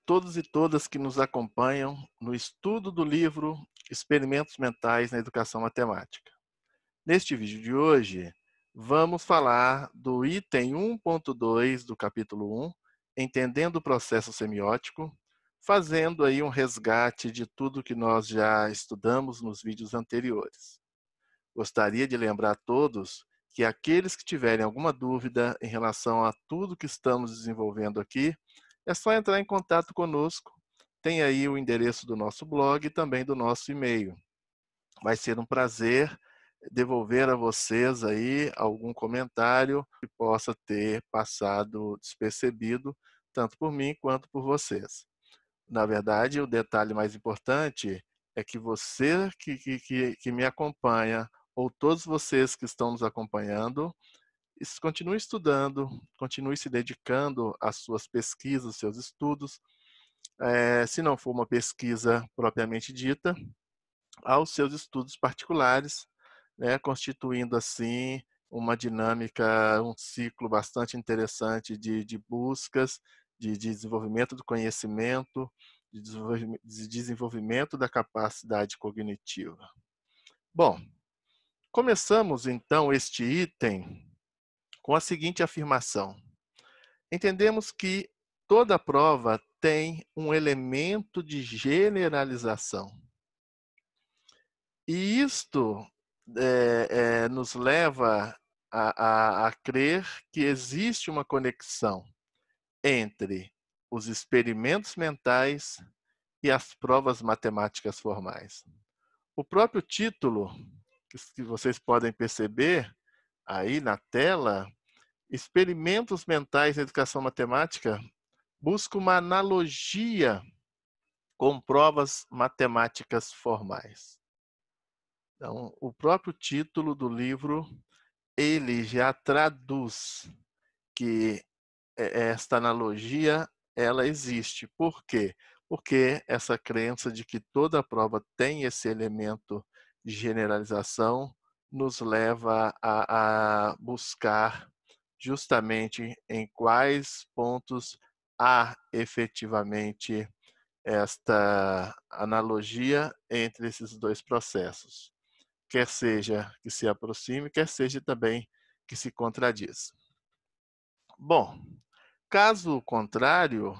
todos e todas que nos acompanham no estudo do livro Experimentos Mentais na Educação Matemática. Neste vídeo de hoje, vamos falar do item 1.2 do capítulo 1, Entendendo o Processo Semiótico, fazendo aí um resgate de tudo que nós já estudamos nos vídeos anteriores. Gostaria de lembrar a todos que aqueles que tiverem alguma dúvida em relação a tudo que estamos desenvolvendo aqui, é só entrar em contato conosco. Tem aí o endereço do nosso blog e também do nosso e-mail. Vai ser um prazer devolver a vocês aí algum comentário que possa ter passado despercebido, tanto por mim quanto por vocês. Na verdade, o detalhe mais importante é que você que me acompanha, ou todos vocês que estão nos acompanhando, continue estudando, continue se dedicando às suas pesquisas, aos seus estudos. Se não for uma pesquisa propriamente dita, aos seus estudos particulares, né, constituindo assim uma dinâmica, um ciclo bastante interessante de buscas, de desenvolvimento do conhecimento, de desenvolvimento da capacidade cognitiva. Bom, começamos então este item com a seguinte afirmação. Entendemos que toda prova tem um elemento de generalização. E isto nos leva a crer que existe uma conexão entre os experimentos mentais e as provas matemáticas formais. O próprio título, que vocês podem perceber aí na tela, Experimentos Mentais na Educação Matemática, busca uma analogia com provas matemáticas formais. Então, o próprio título do livro, ele já traduz que esta analogia, ela existe. Por quê? Porque essa crença de que toda prova tem esse elemento de generalização nos leva a buscar justamente em quais pontos há efetivamente esta analogia entre esses dois processos. Quer seja que se aproxime, quer seja também que se contradiz. Bom, caso contrário,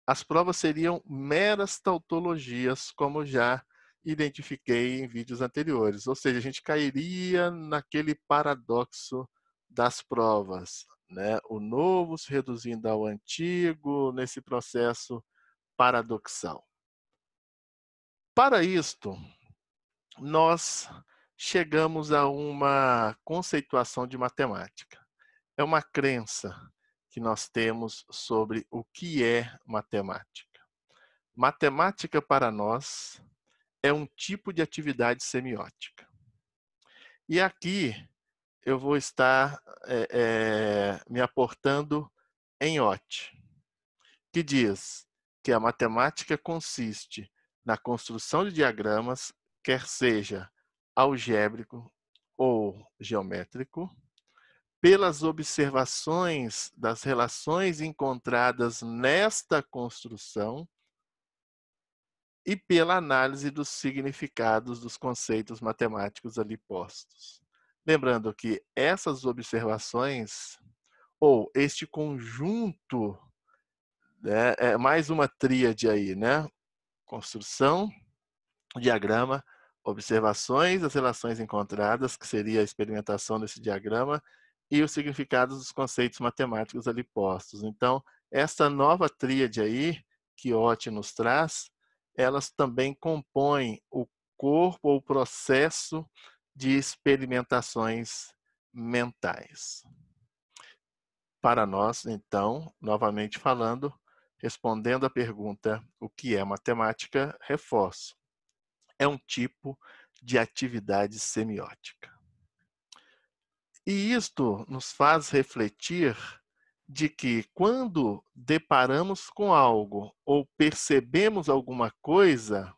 as provas seriam meras tautologias, como já identifiquei em vídeos anteriores. Ou seja, a gente cairia naquele paradoxo das provas, né? O novo se reduzindo ao antigo, nesse processo paradoxal. Para isto, nós chegamos a uma conceituação de matemática. É uma crença que nós temos sobre o que é matemática. Matemática, para nós, é um tipo de atividade semiótica. E aqui eu vou estar me aportando em OT, que diz que a matemática consiste na construção de diagramas, quer seja algébrico ou geométrico, pelas observações das relações encontradas nesta construção e pela análise dos significados dos conceitos matemáticos ali postos. Lembrando que essas observações, ou este conjunto, né, é mais uma tríade aí, né? Construção, diagrama, observações das relações encontradas, que seria a experimentação desse diagrama, e os significados dos conceitos matemáticos ali postos. Então, essa nova tríade aí, que Otti nos traz, elas também compõem o corpo ou o processo de experimentações mentais. Para nós, então, novamente falando, respondendo à pergunta o que é matemática, reforço. É um tipo de atividade semiótica. E isto nos faz refletir de que quando deparamos com algo ou percebemos alguma coisa,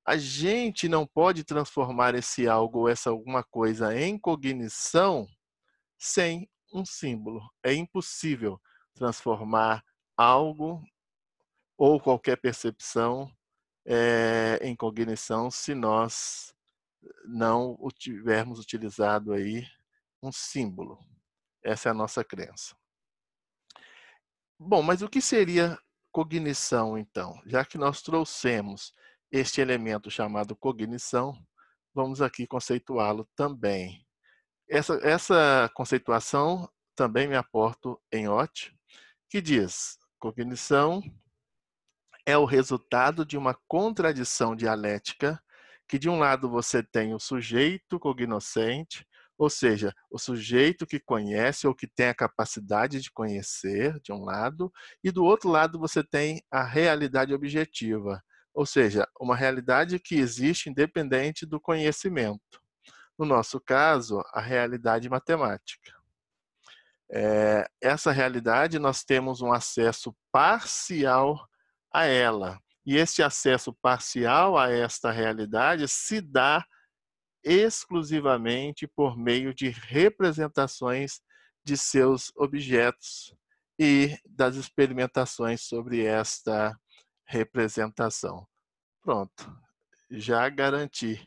a gente não pode transformar esse algo ou essa alguma coisa em cognição sem um símbolo. É impossível transformar algo ou qualquer percepção em cognição se nós não tivermos utilizado aí um símbolo. Essa é a nossa crença. Bom, mas o que seria cognição, então? Já que nós trouxemos este elemento chamado cognição, vamos aqui conceituá-lo também. Essa conceituação também me aporto em Ott, que diz: cognição é o resultado de uma contradição dialética, que de um lado você tem o sujeito cognoscente, ou seja, o sujeito que conhece ou que tem a capacidade de conhecer, de um lado, e do outro lado você tem a realidade objetiva, ou seja, uma realidade que existe independente do conhecimento. No nosso caso, a realidade matemática. Essa realidade nós temos um acesso parcial a ela. E esse acesso parcial a esta realidade se dá exclusivamente por meio de representações de seus objetos e das experimentações sobre esta representação. Pronto, já garanti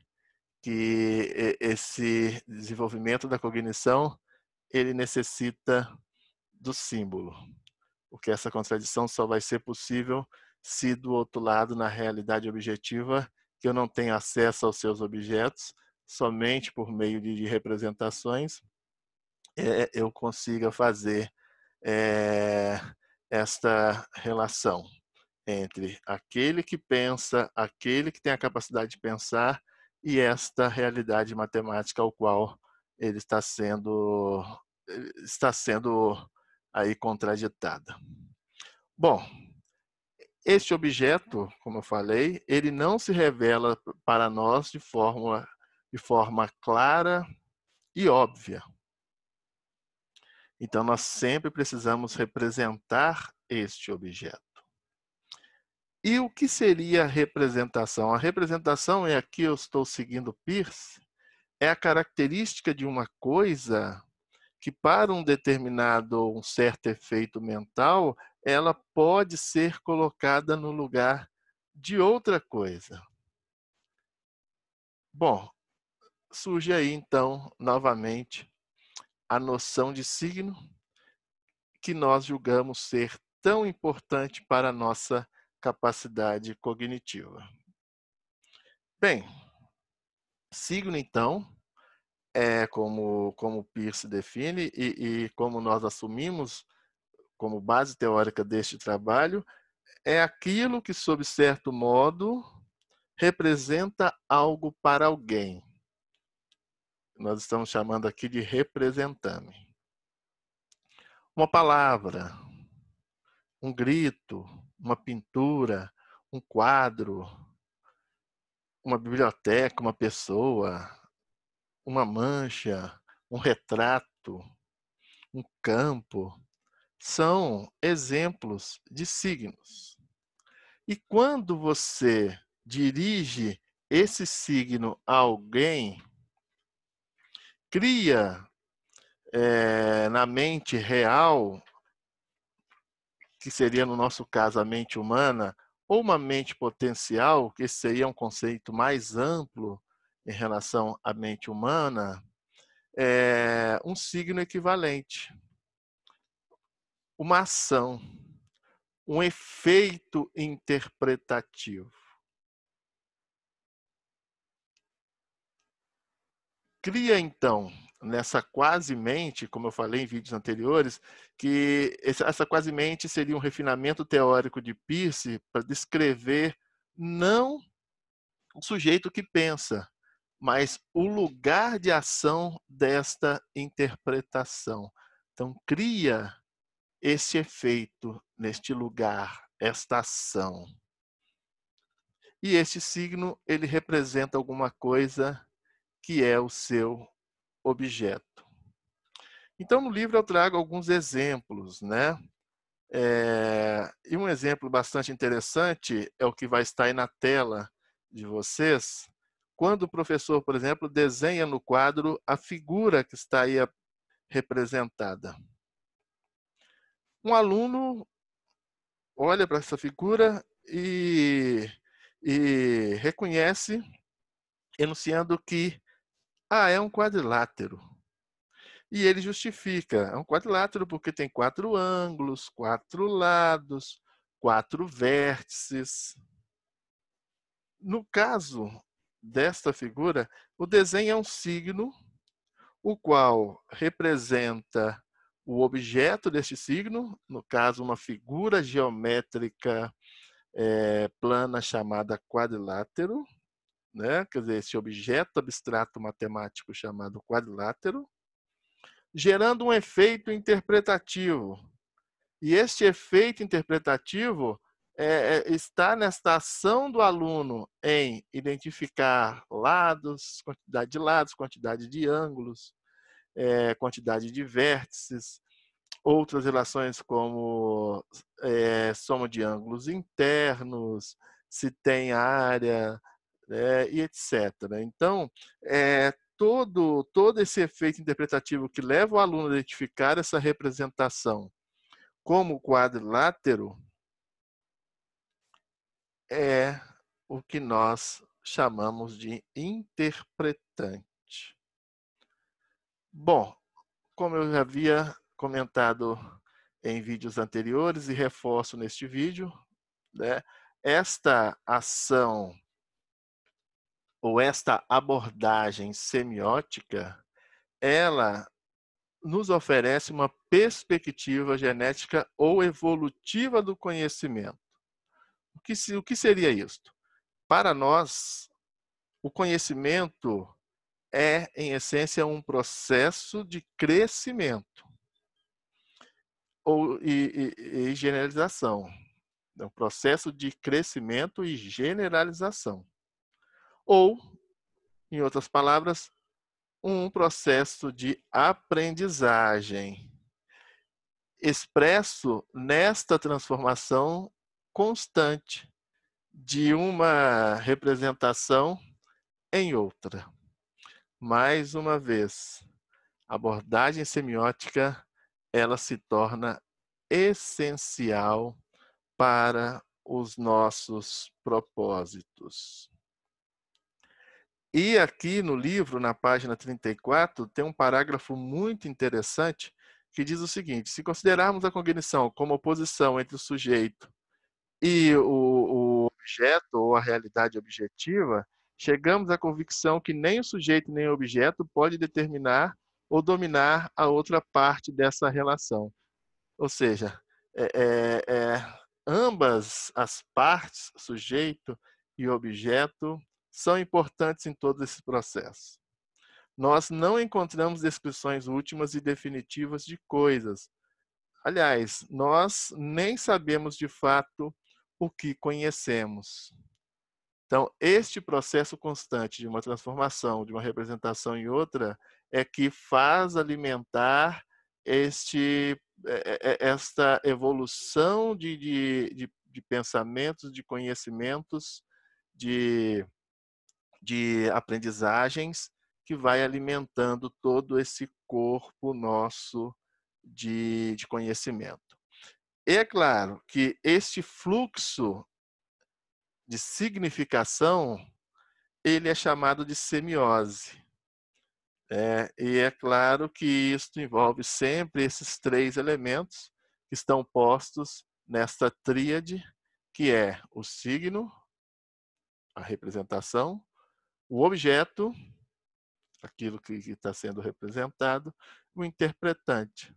que esse desenvolvimento da cognição ele necessita do símbolo, porque essa contradição só vai ser possível se do outro lado, na realidade objetiva, que eu não tenho acesso aos seus objetos, somente por meio de representações, eu consiga fazer esta relação entre aquele que pensa, aquele que tem a capacidade de pensar e esta realidade matemática ao qual ele está sendo aí contraditada. Bom, este objeto, como eu falei, ele não se revela para nós de forma clara e óbvia. Então, nós sempre precisamos representar este objeto. E o que seria a representação? A representação, e aqui eu estou seguindo Peirce, é a característica de uma coisa que para um certo efeito mental, ela pode ser colocada no lugar de outra coisa. Bom, surge aí então, novamente, a noção de signo que nós julgamos ser tão importante para a nossa capacidade cognitiva. Bem, signo então, como Peirce define e como nós assumimos como base teórica deste trabalho, é aquilo que, sob certo modo, representa algo para alguém. Nós estamos chamando aqui de representame. Uma palavra, um grito, uma pintura, um quadro, uma biblioteca, uma pessoa, uma mancha, um retrato, um campo, são exemplos de signos. E quando você dirige esse signo a alguém, cria na mente real, que seria no nosso caso a mente humana, ou uma mente potencial, que seria um conceito mais amplo em relação à mente humana, um signo equivalente, uma ação, um efeito interpretativo. Cria, então, nessa quase-mente, como eu falei em vídeos anteriores, que essa quase-mente seria um refinamento teórico de Peirce para descrever não o sujeito que pensa, mas o lugar de ação desta interpretação. Então, cria esse efeito neste lugar, esta ação. E este signo, ele representa alguma coisa que é o seu objeto. Então, no livro eu trago alguns exemplos, né? E um exemplo bastante interessante é o que vai estar aí na tela de vocês, quando o professor, por exemplo, desenha no quadro a figura que está aí representada. Um aluno olha para essa figura e reconhece, enunciando que é um quadrilátero. E ele justifica, é um quadrilátero porque tem 4 ângulos, 4 lados, 4 vértices. No caso desta figura, o desenho é um signo, o qual representa o objeto deste signo, no caso, uma figura geométrica plana chamada quadrilátero, né? Quer dizer, esse objeto abstrato matemático chamado quadrilátero, gerando um efeito interpretativo. E este efeito interpretativo está nesta ação do aluno em identificar lados, quantidade de ângulos, quantidade de vértices, outras relações como soma de ângulos internos, se tem área, e etc. Então, todo esse efeito interpretativo que leva o aluno a identificar essa representação como quadrilátero é o que nós chamamos de interpretante. Bom, como eu já havia comentado em vídeos anteriores e reforço neste vídeo, né, esta ação ou esta abordagem semiótica, ela nos oferece uma perspectiva genética ou evolutiva do conhecimento. O que seria isto? Para nós, o conhecimento é, em essência, um processo de crescimento e generalização. É um processo de crescimento e generalização. Ou, em outras palavras, um processo de aprendizagem expresso nesta transformação constante de uma representação em outra. Mais uma vez, a abordagem semiótica ela se torna essencial para os nossos propósitos. E aqui no livro, na página 34, tem um parágrafo muito interessante que diz o seguinte: se considerarmos a cognição como oposição entre o sujeito e o objeto ou a realidade objetiva, chegamos à convicção que nem o sujeito nem o objeto pode determinar ou dominar a outra parte dessa relação. Ou seja, ambas as partes, sujeito e objeto, são importantes em todo esse processo. Nós não encontramos descrições últimas e definitivas de coisas. Aliás, nós nem sabemos de fato o que conhecemos. Então, este processo constante de uma transformação de uma representação em outra é que faz alimentar esta evolução de pensamentos, de conhecimentos, de aprendizagens que vai alimentando todo esse corpo nosso de conhecimento. E é claro que este fluxo de significação ele é chamado de semiose. E é claro que isso envolve sempre esses 3 elementos que estão postos nesta tríade, que é o signo, a representação, o objeto, aquilo que está sendo representado, o interpretante.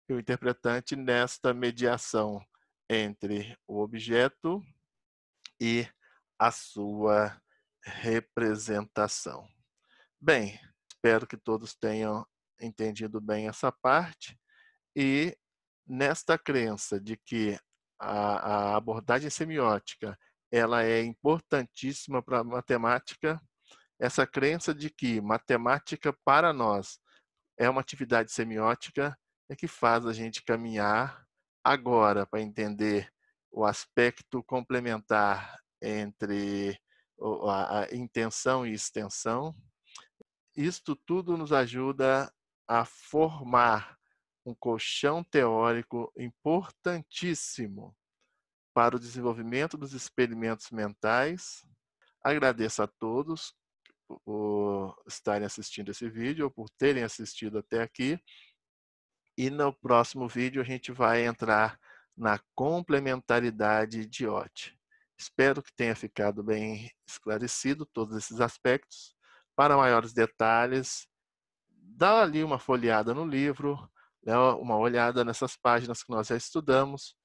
E o interpretante nesta mediação entre o objeto e a sua representação. Bem, espero que todos tenham entendido bem essa parte e nesta crença de que a abordagem semiótica ela é importantíssima para a matemática, essa crença de que matemática para nós é uma atividade semiótica é que faz a gente caminhar agora para entender o aspecto complementar entre a intenção e extensão. Isto tudo nos ajuda a formar um colchão teórico importantíssimo para o desenvolvimento dos experimentos mentais. Agradeço a todos por estarem assistindo esse vídeo ou por terem assistido até aqui. E no próximo vídeo a gente vai entrar na complementaridade de OT. Espero que tenha ficado bem esclarecido todos esses aspectos. Para maiores detalhes, dá ali uma folheada no livro, dá uma olhada nessas páginas que nós já estudamos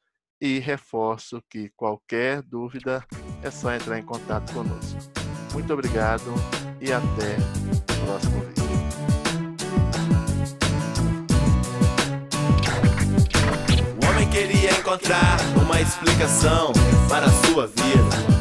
e reforço que qualquer dúvida é só entrar em contato conosco. Muito obrigado e até o próximo vídeo. O homem queria encontrar uma explicação para a sua vida.